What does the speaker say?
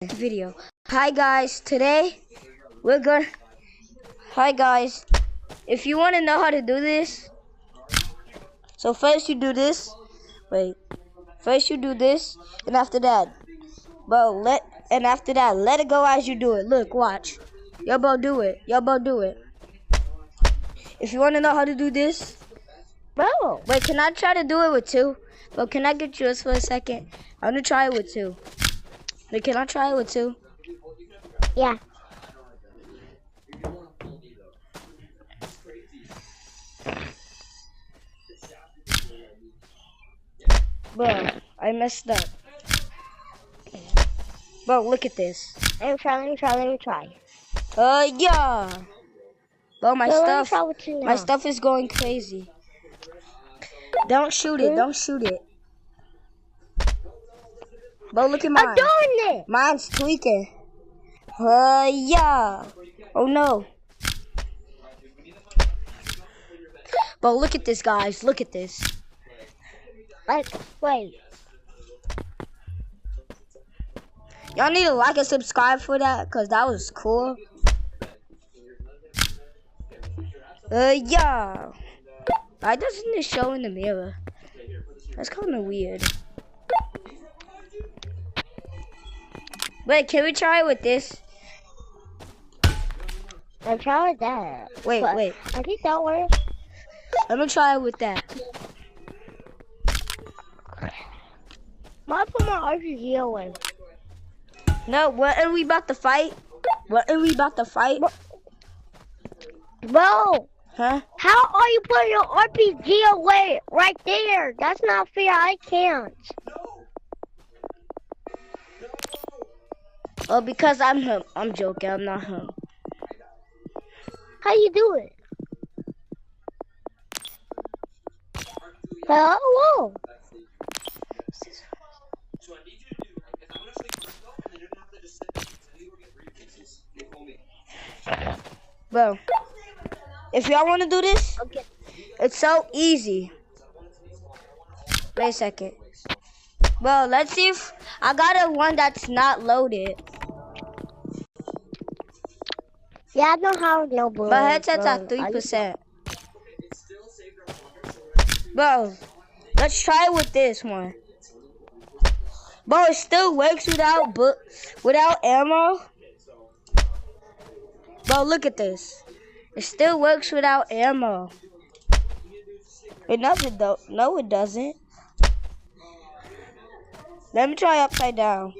Video. Hi guys, today hi guys, if you want to know how to do this, so first you do this, first you do this, and after that, let it go as you do it. Look, watch, y'all both do it, If you want to know how to do this, wait, can I try to do it with two? But can I get yours for a second? I'm gonna try it with two. Wait, can I try it with two? Yeah. Bro, I messed up. Bro, look at this. Let me try. Yeah. Bro, my stuff is going crazy. Don't shoot it. Bro, look at mine. I'm doing it. Mine's tweaking. Yeah. Oh no. Bro, look at this, guys. Look at this. Wait. Y'all need to like and subscribe for that, because that was cool. Yeah. Why doesn't it show in the mirror? That's kind of weird. Wait, can we try it with this? I'm trying with that. Wait. I think that works. Let me try it with that. I put my RPG away. No, what are we about to fight? Bro! Huh? How are you putting your RPG away right there? That's not fair. I can't. Oh, because I'm him. I'm joking. I'm not him. How you do it? Hello? Bro, if y'all want to do this, Okay. It's so easy. Wait a second. Bro, let's see if I got one that's not loaded. Yeah, I don't have no blue. My headset's at 3%. Bro, let's try it with this one. Bro, it still works without ammo. Bro, look at this. It still works without ammo. It doesn't though. No, it doesn't. Let me try upside down.